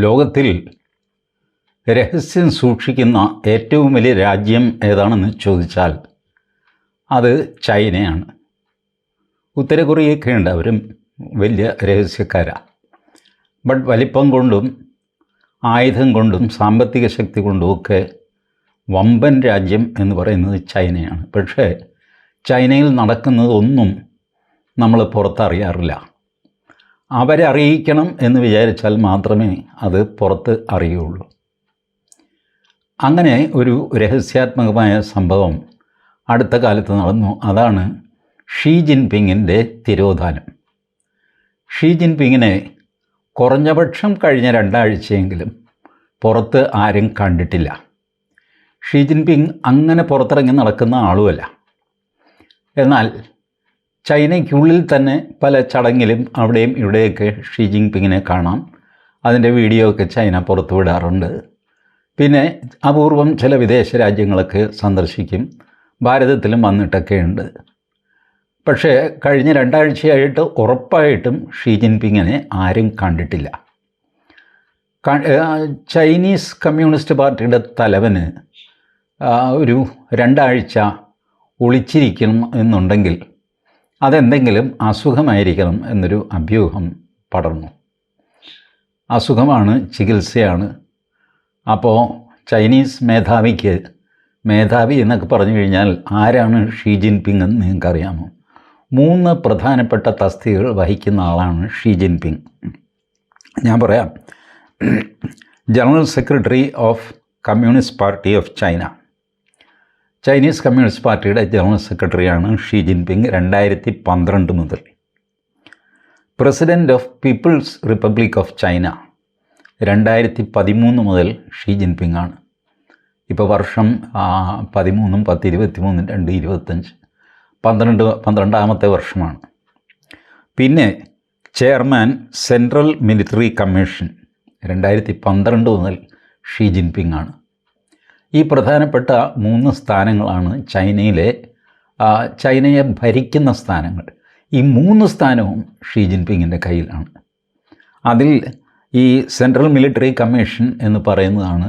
ലോകത്തിൽ രഹസ്യം സൂക്ഷിക്കുന്ന ഏറ്റവും വലിയ രാജ്യം ഏതാണെന്ന് ചോദിച്ചാൽ അത് ചൈനയാണ്. ഉത്തര കൊറിയയൊക്കെ ഉണ്ട്, അവരും വലിയ രഹസ്യക്കാരാണ്. ബട്ട് വലിപ്പം കൊണ്ടും ആയുധം കൊണ്ടും സാമ്പത്തിക ശക്തി കൊണ്ടുമൊക്കെ വമ്പൻ രാജ്യം എന്ന് പറയുന്നത് ചൈനയാണ്. പക്ഷേ ചൈനയിൽ നടക്കുന്നതൊന്നും നമ്മൾ പുറത്തറിയാറില്ല. അവരെ അറിയിക്കണം എന്ന് വിചാരിച്ചാൽ മാത്രമേ അത് പുറത്ത് അറിയുള്ളൂ. അങ്ങനെ ഒരു രഹസ്യാത്മകമായ സംഭവം അടുത്ത കാലത്ത് നടന്നു. അതാണ് ഷീ ജിൻപിങ്ങിൻ്റെ തിരോധാനം. ഷീ ജിൻപിങ്ങിനെ കുറഞ്ഞപക്ഷം കഴിഞ്ഞ 2 ആഴ്ചയെങ്കിലും പുറത്ത് ആരും കണ്ടിട്ടില്ല. ഷീ ജിൻപിങ് അങ്ങനെ പുറത്തിറങ്ങി നടക്കുന്ന ആളുമല്ല. എന്നാൽ ചൈനയ്ക്കുള്ളിൽ തന്നെ പല ചടങ്ങിലും അവിടെയും ഇവിടെയൊക്കെ ഷീ ജിൻപിങ്ങിനെ കാണാം. അതിൻ്റെ വീഡിയോ ഒക്കെ ചൈന പുറത്തു വിടാറുണ്ട്. പിന്നെ അപൂർവം ചില വിദേശ രാജ്യങ്ങളൊക്കെ സന്ദർശിക്കും. ഭാരതത്തിലും വന്നിട്ടൊക്കെ ഉണ്ട്. പക്ഷേ കഴിഞ്ഞ 2 ആഴ്ചയായിട്ട് ഉറപ്പായിട്ടും ഷീ ജിൻപിങ്ങിനെ ആരും കണ്ടിട്ടില്ല. ചൈനീസ് കമ്മ്യൂണിസ്റ്റ് പാർട്ടിയുടെ തലവന് ഒരു 2 ആഴ്ച ഒളിച്ചിരിക്കണം എന്നുണ്ടെങ്കിൽ അതെന്തെങ്കിലും അസുഖമായിരിക്കണം എന്നൊരു അഭ്യൂഹം പടർന്നു. അസുഖമാണ്, ചികിത്സയാണ്. അപ്പോൾ ചൈനീസ് മേധാവി എന്നൊക്കെ പറഞ്ഞു കഴിഞ്ഞാൽ ആരാണ് ഷീ ജിൻപിങ് എന്ന് നിങ്ങൾക്കറിയാമോ? 3 പ്രധാനപ്പെട്ട തസ്തികകൾ വഹിക്കുന്ന ആളാണ് ഷീ ജിൻപിങ്. ഞാൻ പറയാം. General secretary of communist party of China. Chinese communist പാർട്ടിയുടെ ജനറൽ സെക്രട്ടറിയാണ് ഷീ ജിൻപിങ് 2012 മുതൽ. President of people's republic of China 2013 മുതൽ ഷീ ജിൻപിങ് ആണ്. ഇപ്പോൾ വർഷം 13, 10, 23, 2, 25, 12ാമത്തെ വർഷമാണ്. പിന്നെ ചെയർമാൻ സെൻട്രൽ മിലിറ്ററി കമ്മീഷൻ 2012 മുതൽ ഷീ ജിൻപിങ് ആണ്. ഈ പ്രധാനപ്പെട്ട 3 സ്ഥാനങ്ങളാണ് ചൈനയെ ഭരിക്കുന്ന സ്ഥാനങ്ങൾ. ഈ 3 സ്ഥാനവും ഷീ ജിൻപിങ്ങിൻ്റെ കയ്യിലാണ്. അതിൽ ഈ സെൻട്രൽ മിലിറ്ററി കമ്മീഷൻ എന്ന് പറയുന്നതാണ്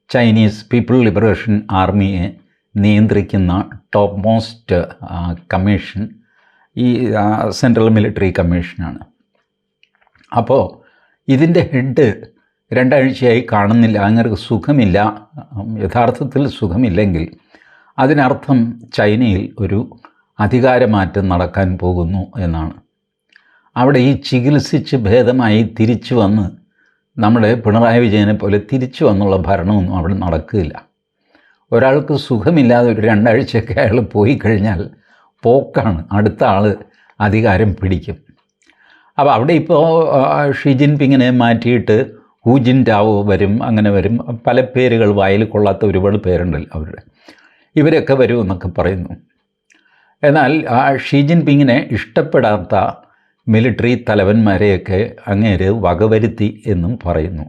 ചൈനീസ് പീപ്പിൾ ലിബറേഷൻ ആർമിയെ നിയന്ത്രിക്കുന്ന ടോപ്പ് മോസ്റ്റ് കമ്മീഷൻ. ഈ സെൻട്രൽ മിലിറ്ററി കമ്മീഷനാണ്. അപ്പോൾ ഇതിൻ്റെ ഹെഡ് 2 ആഴ്ചയായി കാണുന്നില്ല. അങ്ങനെ സുഖമില്ല. യഥാർത്ഥത്തിൽ സുഖമില്ലെങ്കിൽ അതിനർത്ഥം ചൈനയിൽ ഒരു അധികാരമാറ്റം നടക്കാൻ പോകുന്നു എന്നാണ്. അവിടെ ഈ ചികിത്സിച്ച് ഭേദമായി തിരിച്ചു വന്ന് നമ്മുടെ പിണറായി വിജയനെ പോലെ തിരിച്ചു വന്നുള്ള ഭരണമൊന്നും അവിടെ നടക്കില്ല. ഒരാൾക്ക് സുഖമില്ലാതെ ഒരു 2 ആഴ്ചയൊക്കെ അയാൾ പോയി കഴിഞ്ഞാൽ പോക്കാണ്. അടുത്ത ആൾ അധികാരം പിടിക്കും. അപ്പോൾ അവിടെ ഇപ്പോൾ ഷീ ജിൻപിങ്ങിനെ മാറ്റിയിട്ട് ഹു ജിൻടാവോ വരും, അങ്ങനെ വരും. പല പേരുകൾ, വായിൽ കൊള്ളാത്ത ഒരുപാട് പേരുണ്ടല്ലോ ഇവരൊക്കെ വരും എന്നൊക്കെ പറയുന്നു. എന്നാൽ ഷീ ജിൻപിങ്ങിനെ ഇഷ്ടപ്പെടാത്ത മിലിറ്ററി തലവന്മാരെയൊക്കെ അങ്ങേര് വകവരുത്തി എന്നും പറയുന്നു.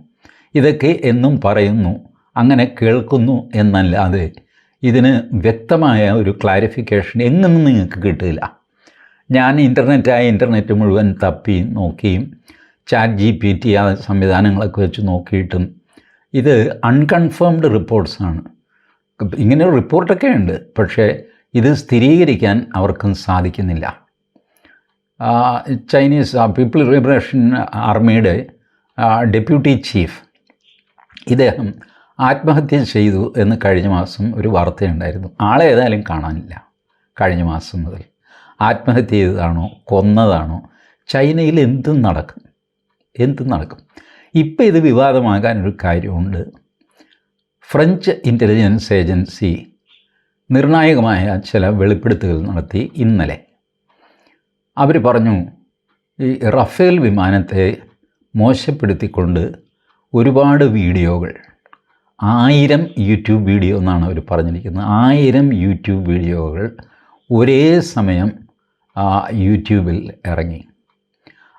ഇതൊക്കെ എന്നും പറയുന്നു, അങ്ങനെ കേൾക്കുന്നു എന്നല്ലാതെ ഇതിന് വ്യക്തമായ ഒരു ക്ലാരിഫിക്കേഷൻ എങ്ങും നിങ്ങൾക്ക് കിട്ടില്ല. ഞാൻ ഇൻ്റർനെറ്റ് മുഴുവൻ തപ്പി നോക്കിയും ChatGPT ആ സംവിധാനങ്ങളൊക്കെ വെച്ച് നോക്കിയിട്ടും ഇത് അൺകൺഫേംഡ് റിപ്പോർട്ട്സാണ്. ഇങ്ങനെ റിപ്പോർട്ടൊക്കെ ഉണ്ട്, പക്ഷേ ഇത് സ്ഥിരീകരിക്കാൻ അവർക്കും സാധിക്കുന്നില്ല. ചൈനീസ് പീപ്പിൾ ലിബറേഷൻ ആർമിയുടെ ഡെപ്യൂട്ടി ചീഫ് ഇദ്ദേഹം ആത്മഹത്യ ചെയ്തു എന്ന് കഴിഞ്ഞ മാസം ഒരു വാർത്തയുണ്ടായിരുന്നു. ആളെ ഏതായാലും കാണാനില്ല. കഴിഞ്ഞ മാസം മുതൽ ആത്മഹത്യ ചെയ്തതാണോ കൊന്നതാണോ? ചൈനയിൽ എന്തും നടക്കും. ഇപ്പം ഇത് വിവാദമാകാനൊരു കാര്യമുണ്ട്. ഫ്രഞ്ച് ഇൻ്റലിജൻസ് ഏജൻസി നിർണായകമായ ചില വെളിപ്പെടുത്തലുകൾ നടത്തി ഇന്നലെ. അവർ പറഞ്ഞു, ഈ റഫേൽ വിമാനത്തെ മോശപ്പെടുത്തിക്കൊണ്ട് ഒരുപാട് വീഡിയോകൾ, 1000 യൂട്യൂബ് വീഡിയോ എന്നാണ് അവർ പറഞ്ഞിരിക്കുന്നത്. 1000 യൂട്യൂബ് വീഡിയോകൾ ഒരേ സമയം യൂട്യൂബിൽ ഇറങ്ങി.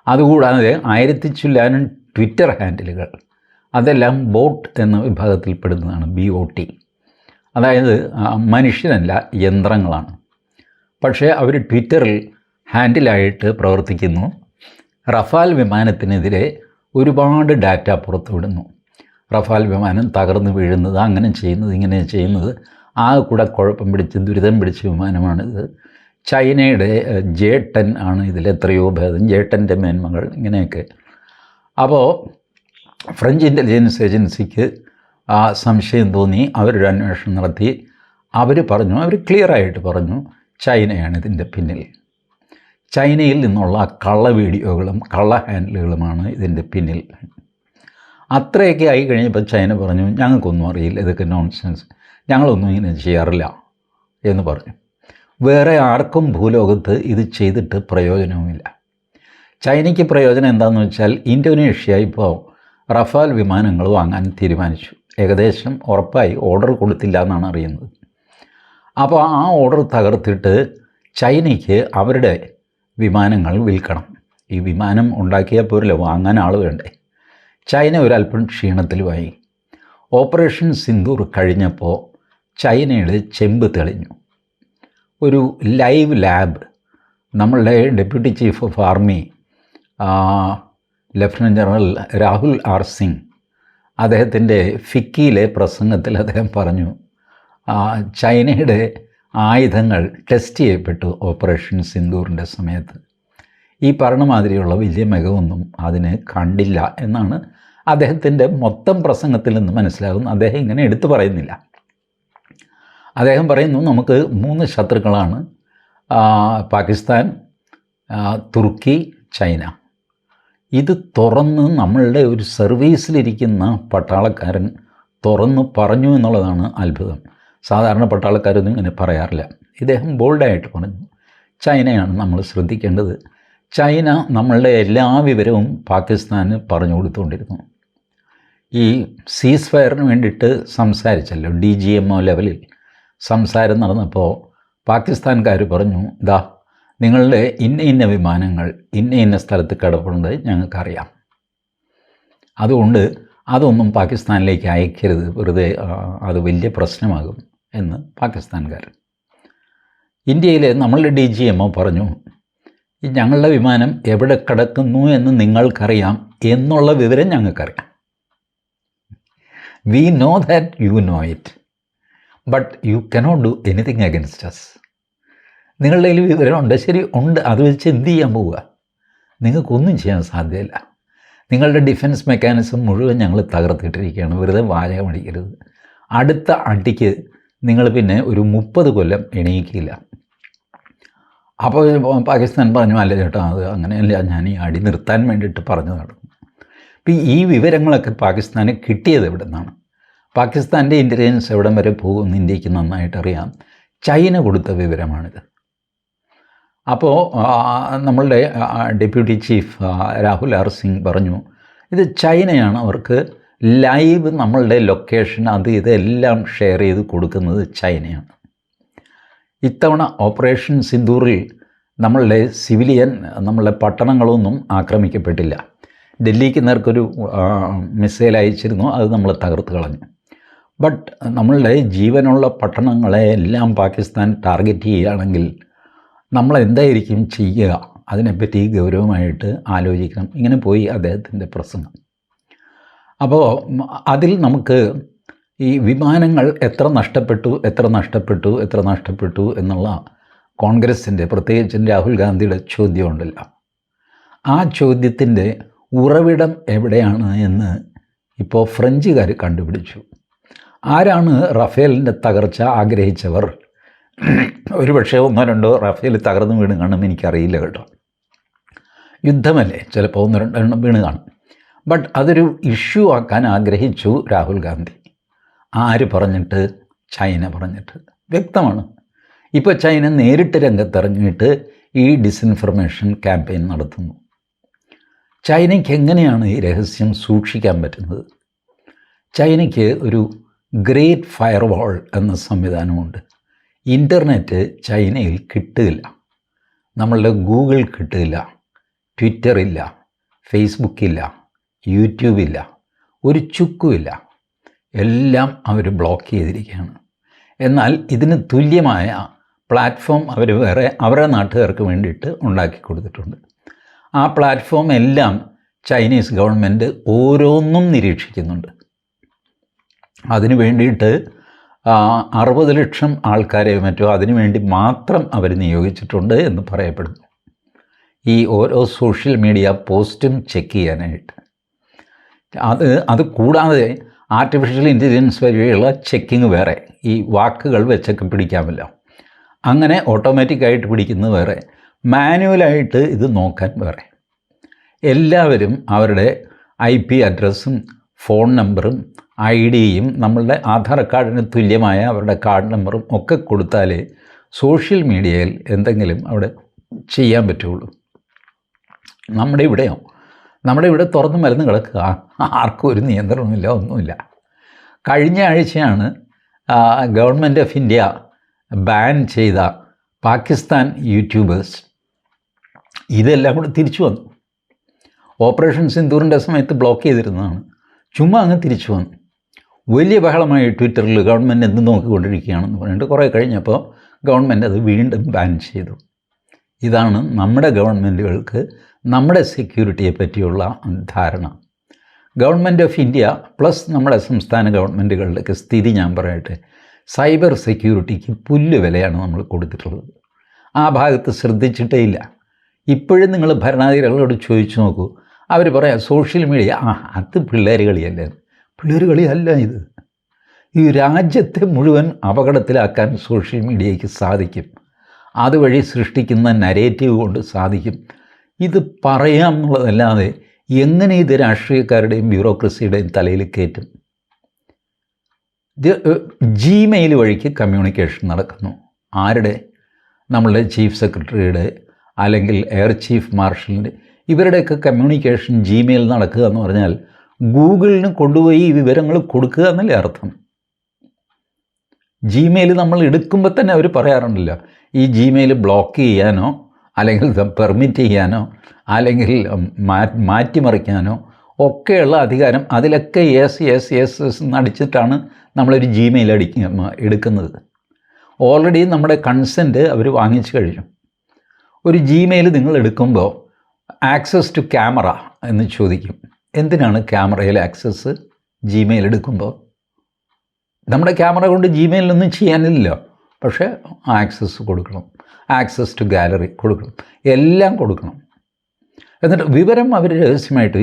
അതുകൂടാതെ 1000 ചില്ലാനും ട്വിറ്റർ ഹാൻഡിലുകൾ, അതെല്ലാം ബോട്ട് എന്ന വിഭാഗത്തിൽപ്പെടുന്നതാണ്. BOT, അതായത് മനുഷ്യരല്ല, യന്ത്രങ്ങളാണ്. പക്ഷേ അവർ ട്വിറ്ററിൽ ഹാൻഡിലായിട്ട് പ്രവർത്തിക്കുന്നു. റഫാൽ വിമാനത്തിനെതിരെ ഒരുപാട് ഡാറ്റ പുറത്തു വിടുന്നു. റഫാൽ വിമാനം തകർന്നു വീഴുന്നത്, അങ്ങനെ ചെയ്യുന്നത്, ഇങ്ങനെ ചെയ്യുന്നത്, ആകെ കൂടെ കുഴപ്പം പിടിച്ച് ദുരിതം പിടിച്ച വിമാനമാണിത്. ചൈനയുടെ J-10 ആണ് ഇതിലെത്രയോ ഭേദം, J-10ൻ്റെ മേന്മകൾ, ഇങ്ങനെയൊക്കെ. അപ്പോൾ ഫ്രഞ്ച് ഇൻ്റലിജൻസ് ഏജൻസിക്ക് ആ സംശയം തോന്നി. അവരൊരു അന്വേഷണം നടത്തി. അവർ ക്ലിയറായിട്ട് പറഞ്ഞു, ചൈനയാണ് ഇതിൻ്റെ പിന്നിൽ. ചൈനയിൽ നിന്നുള്ള കള്ള വീഡിയോകളും കള്ള ഹാൻഡിലുകളുമാണ് ഇതിൻ്റെ പിന്നിൽ. അത്രയൊക്കെ ആയി കഴിഞ്ഞപ്പോൾ ചൈന പറഞ്ഞു, ഞങ്ങൾക്കൊന്നും അറിയില്ല, ഇതൊക്കെ നോൺസെൻസ്, ഞങ്ങളൊന്നും ഇങ്ങനെ ചെയ്യാറില്ല എന്ന് പറഞ്ഞു. വേറെ ആർക്കും ഭൂലോകത്ത് ഇത് ചെയ്തിട്ട് പ്രയോജനവുമില്ല. ചൈനയ്ക്ക് പ്രയോജനം എന്താണെന്ന് വെച്ചാൽ, ഇന്തോനേഷ്യ ഇപ്പോൾ റഫാൽ വിമാനങ്ങൾ വാങ്ങാൻ തീരുമാനിച്ചു. ഏകദേശം ഉറപ്പായി, ഓർഡർ കൊടുത്തില്ല എന്നാണ് അറിയുന്നത്. അപ്പോൾ ആ ഓർഡർ തകർത്തിട്ട് ചൈനയ്ക്ക് അവരുടെ വിമാനങ്ങൾ വിൽക്കണം. ഈ വിമാനം ഉണ്ടാക്കിയാൽ പോരല്ലോ, വാങ്ങാൻ ആൾ വേണ്ടേ. ചൈന ഒരല്പം ക്ഷീണത്തിലുമായി. ഓപ്പറേഷൻ സിന്ദൂർ കഴിഞ്ഞപ്പോൾ ചൈനയുടെ ചെമ്പ് തെളിഞ്ഞു. ഒരു ലൈവ് ലാബ് നമ്മളുടെ deputy chief of army lieutenant general Rahul R Singh അദ്ദേഹത്തിൻ്റെ ഫിക്കിയിലെ പ്രസംഗത്തിൽ അദ്ദേഹം പറഞ്ഞു, ചൈനയുടെ ആയുധങ്ങൾ ടെസ്റ്റ് ചെയ്യപ്പെട്ടു ഓപ്പറേഷൻ സിന്ദൂറിൻ്റെ സമയത്ത്. ഈ പറഞ്ഞ മാതിരിയുള്ള വലിയ മികവൊന്നും അതിന് കണ്ടില്ല എന്നാണ് അദ്ദേഹത്തിൻ്റെ മൊത്തം പ്രസംഗത്തിൽ നിന്ന് മനസ്സിലാകുന്നു. അദ്ദേഹം ഇങ്ങനെ എടുത്തു പറയുന്നില്ല. അദ്ദേഹം പറയുന്നു, നമുക്ക് 3 ശത്രുക്കളാണ്, പാകിസ്ഥാൻ, തുർക്കി, ചൈന. ഇത് തുറന്ന് നമ്മളുടെ ഒരു സർവീസിലിരിക്കുന്ന പട്ടാളക്കാരൻ തുറന്ന് പറഞ്ഞു എന്നുള്ളതാണ് അത്ഭുതം. സാധാരണ പട്ടാളക്കാരൊന്നും ഇങ്ങനെ പറയാറില്ല. ഇദ്ദേഹം ബോൾഡായിട്ട് പറഞ്ഞു, ചൈനയാണ് നമ്മൾ ശ്രദ്ധിക്കേണ്ടത്. ചൈന നമ്മളുടെ എല്ലാ വിവരവും പാകിസ്ഥാന് പറഞ്ഞു കൊടുത്തുകൊണ്ടിരുന്നു. ഈ സീസ് ഫയറിന് വേണ്ടിയിട്ട് സംസാരിച്ചല്ലോ, DGMO ലെവലിൽ സംസാരം നടന്നപ്പോൾ പാകിസ്ഥാൻകാർ പറഞ്ഞു, ദാ നിങ്ങളുടെ ഇന്ന വിമാനങ്ങൾ ഇന്ന സ്ഥലത്ത് കിടപ്പുണ്ട്, ഞങ്ങൾക്കറിയാം, അതുകൊണ്ട് അതൊന്നും പാകിസ്ഥാനിലേക്ക് അയക്കരുത്, വെറുതെ അത് വലിയ പ്രശ്നമാകും എന്ന് പാകിസ്ഥാൻകാർ. ഇന്ത്യയിലെ നമ്മളുടെ DGMO പറഞ്ഞു, ഞങ്ങളുടെ വിമാനം എവിടെ കിടക്കുന്നു എന്ന് നിങ്ങൾക്കറിയാം എന്നുള്ള വിവരം ഞങ്ങൾക്കറിയാം. We know that you know it, but you cannot do anything against us. നിങ്ങളുടെ കയ്യിൽ വിവരമുണ്ട്, ശരി ഉണ്ട്, അത് വെച്ച് എന്ത് ചെയ്യാൻ പോവുക? നിങ്ങൾക്കൊന്നും ചെയ്യാൻ സാധ്യമല്ല. നിങ്ങളുടെ ഡിഫൻസ് മെക്കാനിസം മുഴുവൻ ഞങ്ങൾ തകർത്തിട്ടിരിക്കുകയാണ്, വെറുതെ വാചകം അടിക്കരുത്. അടുത്ത അടിക്ക് നിങ്ങൾ പിന്നെ ഒരു 30 കൊല്ലം എണീക്കില്ല. അപ്പോൾ പാകിസ്ഥാൻ പറഞ്ഞു, അല്ല ചേട്ടാ, അത് അങ്ങനെയല്ല, ഞാൻ ഈ അടി നിർത്താൻ വേണ്ടിയിട്ട് പറഞ്ഞതാണ്. അപ്പോൾ ഈ വിവരങ്ങളൊക്കെ പാകിസ്ഥാന് കിട്ടിയത് എവിടെ നിന്നാണ്? പാകിസ്ഥാൻ്റെ ഇൻ്റലിജൻസ് എവിടം വരെ പോകുമെന്ന് ഇന്ത്യക്ക് നന്നായിട്ടറിയാം. ചൈന കൊടുത്ത വിവരമാണിത്. അപ്പോൾ നമ്മളുടെ deputy chief Rahul R Singh പറഞ്ഞു, ഇത് ചൈനയാണ് അവർക്ക് ലൈവ് നമ്മളുടെ ലൊക്കേഷൻ ഇതെല്ലാം ഷെയർ ചെയ്ത് കൊടുക്കുന്നത് ചൈനയാണ്. ഇത്തവണ ഓപ്പറേഷൻ സിന്ദൂറിൽ നമ്മളുടെ നമ്മളുടെ പട്ടണങ്ങളൊന്നും ആക്രമിക്കപ്പെട്ടില്ല. ഡൽഹിക്ക് നേർക്കൊരു മിസൈൽ അയച്ചിരുന്നു, അത് നമ്മൾ തകർത്ത് കളഞ്ഞു. ബട്ട് നമ്മളുടെ ജീവനുള്ള പട്ടണങ്ങളെ എല്ലാം പാകിസ്ഥാൻ ടാർഗറ്റ് ചെയ്യുകയാണെങ്കിൽ നമ്മളെന്തായിരിക്കും ചെയ്യുക? അതിനെപ്പറ്റി ഗൗരവമായിട്ട് ആലോചിക്കണം. ഇങ്ങനെ പോയി അദ്ദേഹത്തിൻ്റെ പ്രസംഗം. അപ്പോൾ അതിൽ നമുക്ക് ഈ വിമാനങ്ങൾ എത്ര നഷ്ടപ്പെട്ടു എന്നുള്ള കോൺഗ്രസിൻ്റെ, പ്രത്യേകിച്ചും രാഹുൽ ഗാന്ധിയുടെ ചോദ്യമുണ്ടല്ലോ, ആ ചോദ്യത്തിൻ്റെ ഉറവിടം എവിടെയാണ് എന്ന് ഇപ്പോൾ ഫ്രഞ്ചുകാർ കണ്ടുപിടിച്ചു. ആരാണ് റഫേലിൻ്റെ തകർച്ച ആഗ്രഹിച്ചവർ? ഒരുപക്ഷെ 1-2 റഫേൽ തകർന്ന് വീണ് കാണും, എനിക്കറിയില്ല കേട്ടോ. യുദ്ധമല്ലേ, ചിലപ്പോൾ 1-2 വീണ് കാണും. ബട്ട് അതൊരു ഇഷ്യൂ ആക്കാൻ ആഗ്രഹിച്ചു രാഹുൽ ഗാന്ധി. ആര് പറഞ്ഞിട്ട്? ചൈന പറഞ്ഞിട്ട്. വ്യക്തമാണ്. ഇപ്പോൾ ചൈന നേരിട്ട് രംഗത്തിറങ്ങിയിട്ട് ഈ ഡിസ്ഇൻഫർമേഷൻ ക്യാമ്പയിൻ നടത്തുന്നു. ചൈനയ്ക്ക് എങ്ങനെയാണ് ഈ രഹസ്യം സൂക്ഷിക്കാൻ പറ്റുന്നത്? ചൈനയ്ക്ക് ഒരു ഗ്രേറ്റ് ഫയർവാൾ എന്ന സംവിധാനമുണ്ട്. ഇൻ്റർനെറ്റ് ചൈനയിൽ കിട്ടുകയില്ല. നമ്മളുടെ ഗൂഗിൾ കിട്ടുകയില്ല, ട്വിറ്ററില്ല, ഫേസ്ബുക്കില്ല, യൂട്യൂബില്ല, ഒരു ചുക്കുമില്ല. എല്ലാം അവർ ബ്ലോക്ക് ചെയ്തിരിക്കുകയാണ്. എന്നാൽ ഇതിന് തുല്യമായ പ്ലാറ്റ്ഫോം അവർ വേറെ അവരുടെ നാട്ടുകാർക്ക് വേണ്ടിയിട്ട് ഉണ്ടാക്കി കൊടുത്തിട്ടുണ്ട്. ആ പ്ലാറ്റ്ഫോം എല്ലാം ചൈനീസ് ഗവൺമെൻറ് ഓരോന്നും നിരീക്ഷിക്കുന്നുണ്ട്. അതിനു വേണ്ടിയിട്ട് 60 ലക്ഷം ആൾക്കാരെ മറ്റോ അതിനു വേണ്ടി മാത്രം അവർ നിയോഗിച്ചിട്ടുണ്ട് എന്ന് പറയപ്പെടുന്നു. ഈ ഓരോ സോഷ്യൽ മീഡിയ പോസ്റ്റും ചെക്ക് ചെയ്യാനായിട്ട്. അത് കൂടാതെ ആർട്ടിഫിഷ്യൽ ഇൻ്റലിജൻസ് വഴിയുള്ള ചെക്കിങ് വേറെ, ഈ വാക്കുകൾ വെച്ചൊക്കെ പിടിക്കാമല്ലോ, അങ്ങനെ ഓട്ടോമാറ്റിക്കായിട്ട് പിടിക്കുന്നത് വേറെ, മാനുവലായിട്ട് ഇത് നോക്കാൻ വേറെ. എല്ലാവരും അവരുടെ IP അഡ്രസ്സും ഫോൺ നമ്പറും ID-യും നമ്മളുടെ ആധാർ കാർഡിന് തുല്യമായ അവരുടെ കാർഡ് നമ്പറും ഒക്കെ കൊടുത്താലേ സോഷ്യൽ മീഡിയയിൽ എന്തെങ്കിലും അവിടെ ചെയ്യാൻ പറ്റുള്ളൂ. നമ്മുടെ ഇവിടെ തുറന്ന് മരുന്ന് കിടക്കുക, ആർക്കും ഒരു നിയന്ത്രണമില്ല, ഒന്നുമില്ല. കഴിഞ്ഞ ആഴ്ചയാണ് ഗവൺമെൻറ് ഓഫ് ഇന്ത്യ ബാൻ ചെയ്ത പാകിസ്ഥാൻ യൂട്യൂബേഴ്സ് ഇതെല്ലാം കൂടെ തിരിച്ചു വന്നു. ഓപ്പറേഷൻ സിന്ദൂറിൻ്റെ സമയത്ത് ബ്ലോക്ക് ചെയ്തിരുന്നതാണ്, ചുമ്മാ അങ്ങ് തിരിച്ചു വന്നു. വലിയ ബഹളമായി ട്വിറ്ററിൽ ഗവൺമെൻറ് എന്ത് നോക്കിക്കൊണ്ടിരിക്കുകയാണെന്ന് പറഞ്ഞിട്ട് കുറേ കഴിഞ്ഞപ്പോൾ ഗവൺമെൻറ് അത് വീണ്ടും ബാൻ ചെയ്തു. ഇതാണ് നമ്മുടെ ഗവൺമെൻറ്റുകൾക്ക് നമ്മുടെ സെക്യൂരിറ്റിയെ പറ്റിയുള്ള ധാരണ. ഗവൺമെൻറ് ഓഫ് ഇന്ത്യ പ്ലസ് നമ്മുടെ സംസ്ഥാന ഗവൺമെൻറ്റുകളുടെയൊക്കെ സ്ഥിതി ഞാൻ പറയട്ടെ, സൈബർ സെക്യൂരിറ്റിക്ക് പുല്ല് വിലയാണ് നമ്മൾ കൊടുത്തിട്ടുള്ളത്. ആ ഭാഗത്ത് ശ്രദ്ധിച്ചിട്ടേ ഇല്ല. ഇപ്പോഴും നിങ്ങൾ ഭരണാധികാരികളോട് ചോദിച്ചു നോക്കൂ, അവർ പറയാം സോഷ്യൽ മീഡിയ അത് പിള്ളേർ കളിയല്ലേ. പിള്ളേർ കളിയല്ല ഇത്. ഈ രാജ്യത്തെ മുഴുവൻ അപകടത്തിലാക്കാൻ സോഷ്യൽ മീഡിയയ്ക്ക് സാധിക്കും. അതുവഴി സൃഷ്ടിക്കുന്ന നരേറ്റീവ് കൊണ്ട് സാധിക്കും. ഇത് പറയാം എന്നുള്ളതല്ലാതെ എങ്ങനെ ഇത് രാഷ്ട്രീയക്കാരുടെയും ബ്യൂറോക്രസിയുടെയും തലയിൽ കയറ്റും? ജിമെയിൽ വഴിക്ക് കമ്മ്യൂണിക്കേഷൻ നടക്കുന്നു. ആരുടെ? നമ്മളുടെ ചീഫ് സെക്രട്ടറിയുടെ അല്ലെങ്കിൽ എയർ ചീഫ് മാർഷലിൻ്റെ ഇവരുടെയൊക്കെ കമ്മ്യൂണിക്കേഷൻ ജിമെയിൽ നടക്കുക എന്ന് പറഞ്ഞാൽ ഗൂഗിളിന് കൊണ്ടുപോയി ഈ വിവരങ്ങൾ കൊടുക്കുക എന്നല്ലേ അർത്ഥം. ജിമെയിൽ നമ്മൾ എടുക്കുമ്പോൾ തന്നെ അവർ പറയാറുണ്ടല്ലോ, ഈ ജിമെയിൽ ബ്ലോക്ക് ചെയ്യാനോ അല്ലെങ്കിൽ പെർമിറ്റ് ചെയ്യാനോ അല്ലെങ്കിൽ മാറ്റിമറിക്കാനോ ഒക്കെയുള്ള അധികാരം അതിലൊക്കെ യെസ് എന്നടിച്ചിട്ടാണ് നമ്മളൊരു ജിമെയിൽ എടുക്കുന്നത്. ഓൾറെഡി നമ്മുടെ കൺസെൻറ്റ് അവർ വാങ്ങിച്ചു കഴിഞ്ഞു. ഒരു ജിമെയിൽ നിങ്ങൾ എടുക്കുമ്പോൾ ആക്സസ് ടു ക്യാമറ എന്ന് ചോദിക്കും. എന്തിനാണ് ക്യാമറയിൽ ആക്സസ്? ജിമെയിൽ എടുക്കുമ്പോൾ നമ്മുടെ ക്യാമറ കൊണ്ട് ജിമെയിലൊന്നും ചെയ്യാനില്ലല്ലോ, പക്ഷേ ആക്സസ് കൊടുക്കണം, ആക്സസ് ടു ഗാലറി കൊടുക്കണം, എല്ലാം കൊടുക്കണം. എന്നിട്ട് വിവരം അവർ രഹസ്യമായിട്ട്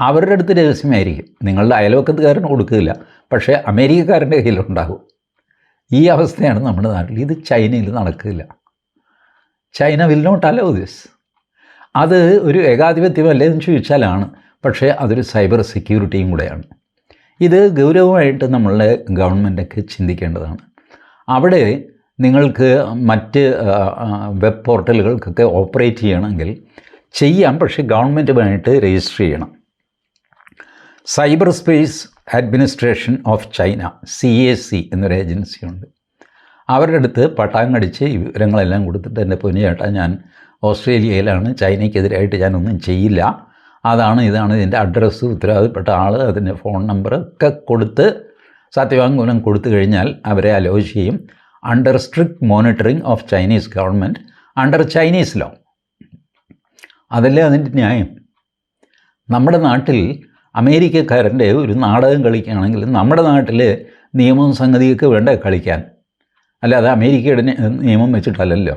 അവരുടെ അടുത്ത് രഹസ്യമായിരിക്കും. നിങ്ങളുടെ അയൽവക്കത്തുകാരന് കൊടുക്കില്ല, പക്ഷേ അമേരിക്കക്കാരൻ്റെ കയ്യിലുണ്ടാകും. ഈ അവസ്ഥയാണ് നമ്മുടെ നാട്ടിൽ. ഇത് ചൈനയിൽ നടക്കില്ല. China will not allow this. അത് ഒരു ഏകാധിപത്യമല്ലേ എന്ന് ചോദിച്ചാലാണ്, പക്ഷേ അതൊരു സൈബർ സെക്യൂരിറ്റിയും കൂടെയാണ്. ഇത് ഗൗരവമായിട്ട് നമ്മളുടെ ഗവൺമെൻറ്റൊക്കെ ചിന്തിക്കേണ്ടതാണ്. അവിടെ നിങ്ങൾക്ക് മറ്റ് വെബ് പോർട്ടലുകൾക്കൊക്കെ ഓപ്പറേറ്റ് ചെയ്യണമെങ്കിൽ ചെയ്യാം, പക്ഷേ ഗവൺമെൻറ്റുമായിട്ട് രജിസ്റ്റർ ചെയ്യണം. Cyber space administration of China CAC എന്നൊരു ഏജൻസിയുണ്ട്. അവരുടെ അടുത്ത് പട്ടാങ്ങടിച്ച് ഈ വിവരങ്ങളെല്ലാം കൊടുത്തിട്ട് എൻ്റെ പൊന്നിയേട്ടാ ഞാൻ ഓസ്ട്രേലിയയിലാണ്, ചൈനയ്ക്കെതിരായിട്ട് ഞാനൊന്നും ചെയ്യില്ല, അതാണ് ഇതാണ് ഇതിൻ്റെ അഡ്രസ്സ്, ഉത്തരവാദിത്തപ്പെട്ട ആൾ, അതിൻ്റെ ഫോൺ നമ്പർ ഒക്കെ കൊടുത്ത് സത്യവാങ്മൂലം കൊടുത്തു കഴിഞ്ഞാൽ അവരെ അലോ ചെയ്യും. Under strict monitoring of Chinese government, under Chinese law. അതല്ലേ അതിൻ്റെ ന്യായം. നമ്മുടെ നാട്ടിൽ അമേരിക്കക്കാരൻ്റെ ഒരു നാടകം കളിക്കുകയാണെങ്കിൽ നമ്മുടെ നാട്ടിൽ നിയമവും സംഗതിയൊക്കെ വേണ്ട കളിക്കാൻ, അല്ലാതെ അമേരിക്കയുടെ നിയമം വെച്ചിട്ടല്ലല്ലോ.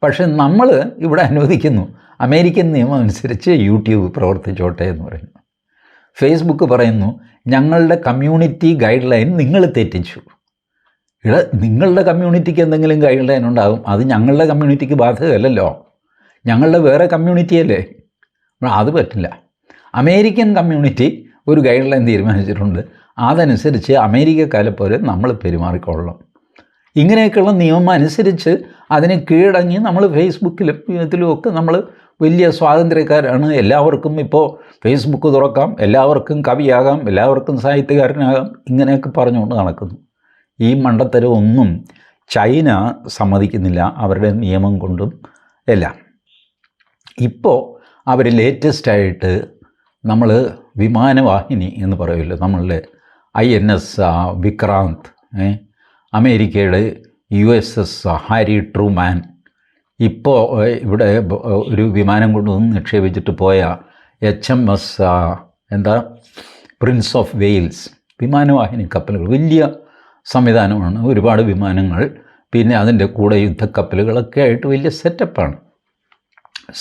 പക്ഷെ നമ്മൾ ഇവിടെ അനുവദിക്കുന്നു അമേരിക്കൻ നിയമം അനുസരിച്ച് യൂട്യൂബ് പ്രവർത്തിച്ചോട്ടെ എന്ന് പറയുന്നു. ഫേസ്ബുക്ക് പറയുന്നു ഞങ്ങളുടെ കമ്മ്യൂണിറ്റി ഗൈഡ് ലൈൻ നിങ്ങൾ തെറ്റിച്ചു. നിങ്ങളുടെ കമ്മ്യൂണിറ്റിക്ക് എന്തെങ്കിലും ഗൈഡ് ലൈൻ ഉണ്ടാകും, അത് ഞങ്ങളുടെ കമ്മ്യൂണിറ്റിക്ക് ബാധകമല്ലല്ലോ, ഞങ്ങളുടെ വേറെ കമ്മ്യൂണിറ്റിയല്ലേ. അത് പറ്റില്ല. അമേരിക്കൻ കമ്മ്യൂണിറ്റി ഒരു ഗൈഡ് ലൈൻ തീരുമാനിച്ചിട്ടുണ്ട്, അതനുസരിച്ച് അമേരിക്കക്കാരെ പോലെ നമ്മൾ പെരുമാറിക്കൊള്ളണം. ഇങ്ങനെയൊക്കെയുള്ള നിയമം അനുസരിച്ച് അതിന് കീഴടങ്ങി നമ്മൾ ഫേസ്ബുക്കിലും ഇതിലുമൊക്കെ നമ്മൾ വലിയ സ്വാതന്ത്ര്യക്കാരാണ്. എല്ലാവർക്കും ഇപ്പോൾ ഫേസ്ബുക്ക് തുറക്കാം, എല്ലാവർക്കും കവിയാകാം, എല്ലാവർക്കും സാഹിത്യകാരനാകാം, ഇങ്ങനെയൊക്കെ പറഞ്ഞുകൊണ്ട് നടക്കുന്നു. ഈ മണ്ടത്തരമൊന്നും ചൈന സമ്മതിക്കുന്നില്ല, അവരുടെ നിയമം കൊണ്ടും എല്ലാം. ഇപ്പോൾ അവർ ലേറ്റസ്റ്റായിട്ട് നമ്മൾ വിമാനവാഹിനി എന്ന് പറയുമല്ലോ, നമ്മളുടെ INS വിക്രാന്ത്, അമേരിക്കയുടെ USS ഹാരി ട്രൂമാൻ, ഇപ്പോൾ ഇവിടെ ഒരു വിമാനം കൊണ്ടുവന്ന് നിക്ഷേപിച്ചിട്ട് പോയ HMS എന്താ പ്രിൻസ് ഓഫ് വെയിൽസ് വിമാനവാഹിനി കപ്പലുകൾ വലിയ സംവിധാനമാണ്. ഒരുപാട് വിമാനങ്ങൾ, പിന്നെ അതിൻ്റെ കൂടെ യുദ്ധക്കപ്പലുകളൊക്കെ ആയിട്ട് വലിയ സെറ്റപ്പാണ്.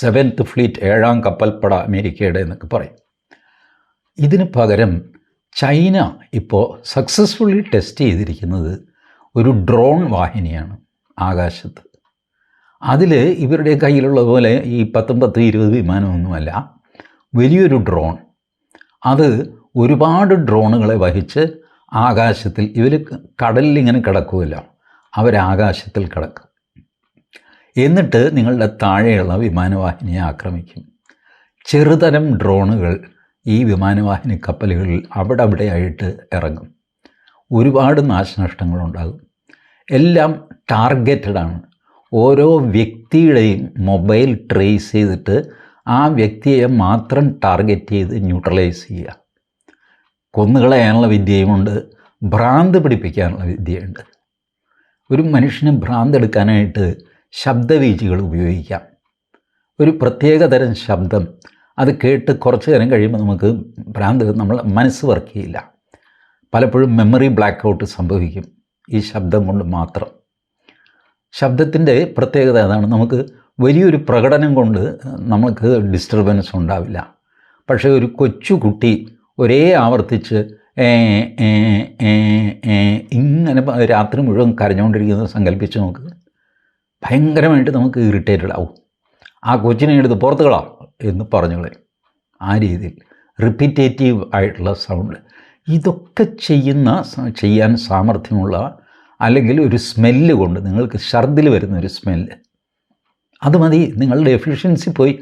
7th ഫ്ലീറ്റ്, 7ാം കപ്പൽപ്പട അമേരിക്കയുടെ എന്നൊക്കെ പറയും. ഇതിന് പകരം ചൈന ഇപ്പോൾ സക്സസ്ഫുള്ളി ടെസ്റ്റ് ചെയ്തിരിക്കുന്നത് ഒരു ഡ്രോൺ വാഹിനിയാണ് ആകാശത്ത്. അതിൽ ഇവരുടെ കയ്യിലുള്ള പോലെ ഈ 10-20 വിമാനമൊന്നുമല്ല, വലിയൊരു ഡ്രോൺ. അത് ഒരുപാട് ഡ്രോണുകളെ വഹിച്ച് ആകാശത്തിൽ, ഇവർ കടലിൽ ഇങ്ങനെ കിടക്കുമല്ലോ, അവരാകാശത്തിൽ കിടക്കും. എന്നിട്ട് നിങ്ങളുടെ താഴെയുള്ള വിമാനവാഹിനിയെ ആക്രമിക്കും. ചെറുതരം ഡ്രോണുകൾ ഈ വിമാനവാഹിനി കപ്പലുകളിൽ അവിടെ ആയിട്ട് ഇറങ്ങും. ഒരുപാട് നാശനഷ്ടങ്ങളുണ്ടാകും. എല്ലാം ടാർഗറ്റഡാണ്. ഓരോ വ്യക്തിയുടെയും മൊബൈൽ ട്രേസ് ചെയ്തിട്ട് ആ വ്യക്തിയെ മാത്രം ടാർഗറ്റ് ചെയ്ത് ന്യൂട്രലൈസ് ചെയ്യുക. കൊന്നുകളയാനുള്ള വിദ്യയുമുണ്ട്, ഭ്രാന്ത് പിടിപ്പിക്കാനുള്ള വിദ്യയുണ്ട്. ഒരു മനുഷ്യന് ഭ്രാന്തെടുക്കാനായിട്ട് ശബ്ദവീചികൾ ഉപയോഗിക്കാം. ഒരു പ്രത്യേകതരം ശബ്ദം, അത് കേട്ട് കുറച്ച് നേരം കഴിയുമ്പോൾ നമുക്ക് ഭ്രാന്ത്, നമ്മൾ മനസ്സ് വർക്ക് ചെയ്യില്ല. പലപ്പോഴും മെമ്മറി ബ്ലാക്ക് ഔട്ട് സംഭവിക്കും ഈ ശബ്ദം കൊണ്ട് മാത്രം. ശബ്ദത്തിൻ്റെ പ്രത്യേകത അതാണ്. നമുക്ക് വലിയൊരു പ്രകടനം കൊണ്ട് നമുക്ക് ഡിസ്റ്റർബൻസ് ഉണ്ടാവില്ല. പക്ഷേ ഒരു കൊച്ചുകുട്ടി ഒരേ ആവർത്തിച്ച് ഇങ്ങനെ രാത്രി മുഴുവൻ കരഞ്ഞുകൊണ്ടിരിക്കുന്നത് സങ്കല്പിച്ച് നോക്ക്. ഭയങ്കരമായിട്ട് നമുക്ക് ഇറിറ്റേറ്റഡ് ആവും. ആ കൊച്ചിനെ എടുത്ത് പുറത്തുകളാ എന്ന് പറഞ്ഞോളെ. ആ രീതിയിൽ റിപ്പീറ്റേറ്റീവ് ആയിട്ടുള്ള സൗണ്ട്. ഇതൊക്കെ ചെയ്യാൻ സാമർഥ്യമുള്ള, അല്ലെങ്കിൽ ഒരു സ്മെല്ല് കൊണ്ട് നിങ്ങൾക്ക് ഛർദിൽ വരുന്നൊരു സ്മെല്ല്, അത് മതി. നിങ്ങളുടെ എഫിഷ്യൻസി പോയി.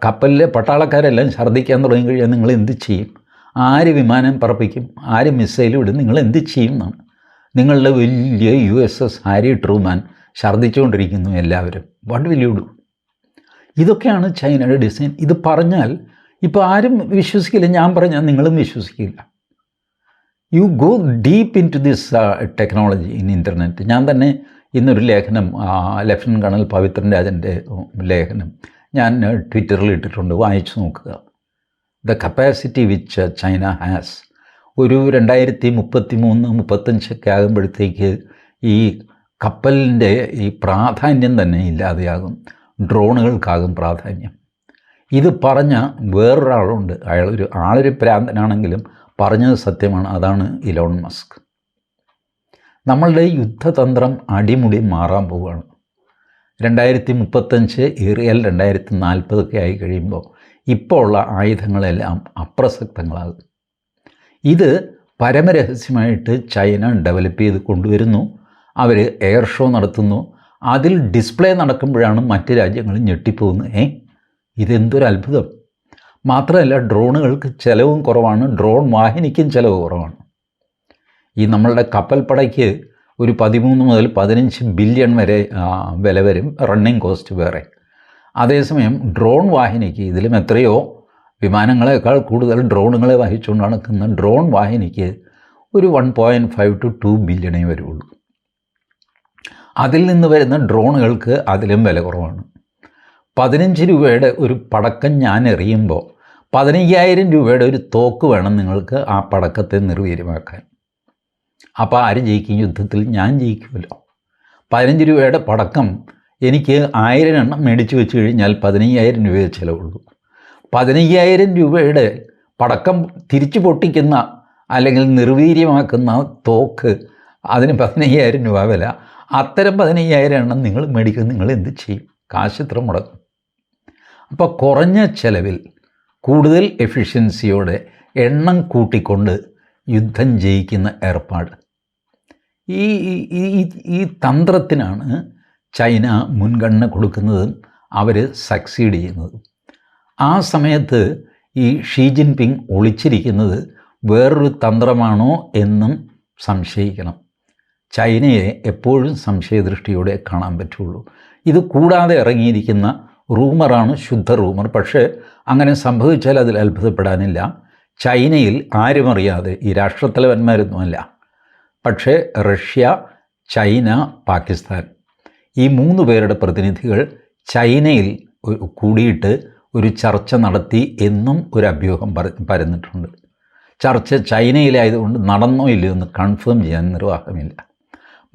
കപ്പലിലെ പട്ടാളക്കാരെല്ലാം ഛർദ്ദിക്കാൻ തുടങ്ങിക്കഴിഞ്ഞാൽ നിങ്ങൾ എന്ത് ചെയ്യും? ആര് വിമാനം പറപ്പിക്കും? ആര് മിസൈൽ വിടും? നിങ്ങൾ എന്ത് ചെയ്യും എന്നാണ്. നിങ്ങളുടെ വലിയ USS ഹാരി ട്രൂമാൻ ഛർദ്ദിച്ചുകൊണ്ടിരിക്കുന്നു എല്ലാവരും. What will you do? ഇതൊക്കെയാണ് ചൈനയുടെ ഡിസൈൻ. ഇത് പറഞ്ഞാൽ ഇപ്പോൾ ആരും വിശ്വസിക്കില്ല. ഞാൻ പറഞ്ഞാൽ നിങ്ങളും വിശ്വസിക്കില്ല. You go deep into this technology in internet. ഞാൻ തന്നെ ഇന്നൊരു ലേഖനം, ലഫ്റ്റനൻ്റ് കേണൽ പവിത്രൻ രാജൻ്റെ ലേഖനം ഞാൻ ട്വിറ്ററിൽ ഇട്ടിട്ടുണ്ട്, വായിച്ചു നോക്കുക. The capacity which China has. ഒരു 2033-35 ആകുമ്പോഴത്തേക്ക് ഈ കപ്പലിൻ്റെ ഈ പ്രാധാന്യം തന്നെ ഇല്ലാതെയാകും. ഡ്രോണുകൾക്കാകും പ്രാധാന്യം. ഇത് പറഞ്ഞ വേറൊരാളുണ്ട്. ആളൊരു പ്രാന്തനാണെങ്കിലും പറഞ്ഞത് സത്യമാണ്. അതാണ് ഇലോൺ മസ്ക്. നമ്മളുടെ യുദ്ധതന്ത്രം അടിമുടി മാറാൻ പോവുകയാണ്. 2035 ഏറിയാൽ 2040 ആയി കഴിയുമ്പോൾ ഇപ്പോൾ ഉള്ള ആയുധങ്ങളെല്ലാം അപ്രസക്തങ്ങളാകും. ഇത് പരമരഹസ്യമായിട്ട് ചൈന ഡെവലപ്പ് ചെയ്ത് കൊണ്ടുവരുന്നു. അവർ എയർ ഷോ നടത്തുന്നു. അതിൽ ഡിസ്പ്ലേ നടക്കുമ്പോഴാണ് മറ്റ് രാജ്യങ്ങൾ ഞെട്ടിപ്പോകുന്നത്. ഇതെന്തൊരു അത്ഭുതം! മാത്രമല്ല, ഡ്രോണുകൾക്ക് ചിലവും കുറവാണ്, ഡ്രോൺ വാഹിനിക്കും ചിലവ് കുറവാണ്. ഈ നമ്മളുടെ കപ്പൽപ്പടയ്ക്ക് ഒരു 13 മുതൽ 15 ബില്യൺ വരെ വില വരും, റണ്ണിങ് കോസ്റ്റ് വേറെ. അതേസമയം ഡ്രോൺ വാഹിനിക്ക് ഇതിലും എത്രയോ, വിമാനങ്ങളെക്കാൾ കൂടുതൽ ഡ്രോണുകളെ വഹിച്ചുകൊണ്ട് നടക്കുന്ന ഡ്രോൺ വാഹിനിക്ക് ഒരു 1.5 to 2 ബില്യണേ വരുള്ളൂ. അതിൽ നിന്ന് വരുന്ന ഡ്രോണുകൾക്ക് അതിലും വില കുറവാണ്. 15 രൂപയുടെ ഒരു പടക്കം ഞാൻ എറിയുമ്പോൾ 15,000 രൂപയുടെ ഒരു തോക്ക് വേണം നിങ്ങൾക്ക് ആ പടക്കത്തെ നിർവീര്യമാക്കാൻ. അപ്പോൾ ആര് ജയിക്കും യുദ്ധത്തിൽ? ഞാൻ ജയിക്കുമല്ലോ. 15 രൂപയുടെ പടക്കം എനിക്ക് 1000 എണ്ണം മേടിച്ച് വെച്ച് കഴിഞ്ഞാൽ 15,000 രൂപയെ ചിലവുള്ളൂ. 15,000 രൂപയുടെ പടക്കം തിരിച്ചു പൊട്ടിക്കുന്ന അല്ലെങ്കിൽ നിർവീര്യമാക്കുന്ന തോക്ക്, അതിന് 15,000 രൂപ വില. അത്തരം 15,000 എണ്ണം നിങ്ങൾ മേടിക്കുന്നത്, നിങ്ങൾ എന്ത് ചെയ്യും? കാശ് ഇത്ര മുടക്കും. അപ്പോൾ കുറഞ്ഞ ചിലവിൽ കൂടുതൽ എഫിഷ്യൻസിയോടെ എണ്ണം കൂട്ടിക്കൊണ്ട് യുദ്ധം ജയിക്കുന്ന ഏർപ്പാട്. ഈ തന്ത്രത്തിനാണ് ചൈന മുൻഗണന കൊടുക്കുന്നതും അവർ സക്സീഡ് ചെയ്യുന്നതും. ആ സമയത്ത് ഈ ഷീ ജിൻപിങ് ഒളിച്ചിരിക്കുന്നത് വേറൊരു തന്ത്രമാണോ എന്നും സംശയിക്കണം. ചൈനയെ എപ്പോഴും സംശയദൃഷ്ടിയോടെ കാണാൻ പറ്റുള്ളൂ. ഇത് കൂടാതെ ഇറങ്ങിയിരിക്കുന്ന റൂമറാണ് ശുദ്ധ റൂമർ. പക്ഷേ അങ്ങനെ സംഭവിച്ചാൽ അതിൽ അത്ഭുതപ്പെടാനില്ല. ചൈനയിൽ ആരും അറിയാതെ, ഈ രാഷ്ട്രത്തലവന്മാരൊന്നുമല്ല, പക്ഷേ റഷ്യ, ചൈന, പാകിസ്ഥാൻ, ഈ 3 പേരുടെ പ്രതിനിധികൾ ചൈനയിൽ കൂടിയിട്ട് ഒരു ചർച്ച നടത്തി എന്നും ഒരു അഭ്യൂഹം പരന്നിട്ടുണ്ട്. ചർച്ച ചൈനയിലായതുകൊണ്ട് നടന്നോ ഇല്ലയോ എന്ന് കൺഫേം ചെയ്യാൻ നിർവാഹമില്ല.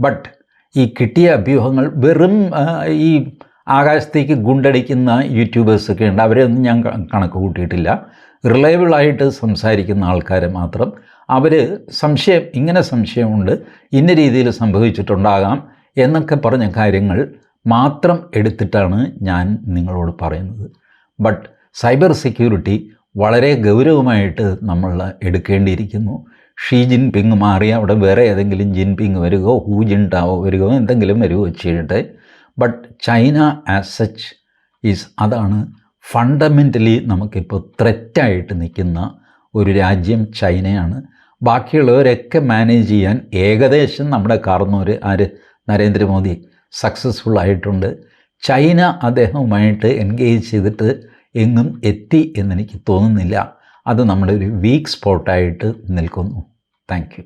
ബട്ട് ഈ കിട്ടിയ അഭ്യൂഹങ്ങൾ വെറും ഈ ആകാശത്തേക്ക് ഗുണ്ടടിക്കുന്ന യൂട്യൂബേഴ്സൊക്കെ ഉണ്ട്, അവരെയൊന്നും ഞാൻ കണക്ക് കൂട്ടിയിട്ടില്ല. റിലയബിളായിട്ട് സംസാരിക്കുന്ന ആൾക്കാരെ മാത്രം അവർ ഇങ്ങനെ സംശയമുണ്ട്, ഇന്ന രീതിയിൽ സംഭവിച്ചിട്ടുണ്ടാകാം എന്നൊക്കെ പറഞ്ഞ കാര്യങ്ങൾ മാത്രം എടുത്തിട്ടാണ് ഞാൻ നിങ്ങളോട് പറയുന്നത്. ബട്ട് സൈബർ സെക്യൂരിറ്റി വളരെ ഗൗരവമായിട്ട് നമ്മൾ എടുക്കേണ്ടിയിരിക്കുന്നു. ഷീ ജിൻപിങ് മാറി അവിടെ വേറെ ഏതെങ്കിലും ജിൻപിങ് വരികയോ ഹൂ ജിൻടാവോ വരികയോ എന്തെങ്കിലും വരികയോ ചെയ്യട്ടെ. ബട്ട് ചൈന ആസ് സച്ച് അതാണ് ഫണ്ടമെൻ്റലി നമുക്കിപ്പോൾ ത്രെറ്റായിട്ട് നിൽക്കുന്ന ഒരു രാജ്യം ചൈനയാണ്. ബാക്കിയുള്ളവരൊക്കെ മാനേജ് ചെയ്യാൻ ഏകദേശം നമ്മുടെ കാർന്നോര് നരേന്ദ്രമോദി സക്സസ്ഫുൾ ആയിട്ടുണ്ട്. ചൈന അദ്ദേഹവുമായിട്ട് എൻഗേജ് ചെയ്തിട്ട് എങ്ങും എത്തി എന്നെനിക്ക് തോന്നുന്നില്ല. അത് നമ്മുടെ ഒരു വീക്ക് സ്പോട്ടായിട്ട് നിൽക്കുന്നു. Thank you.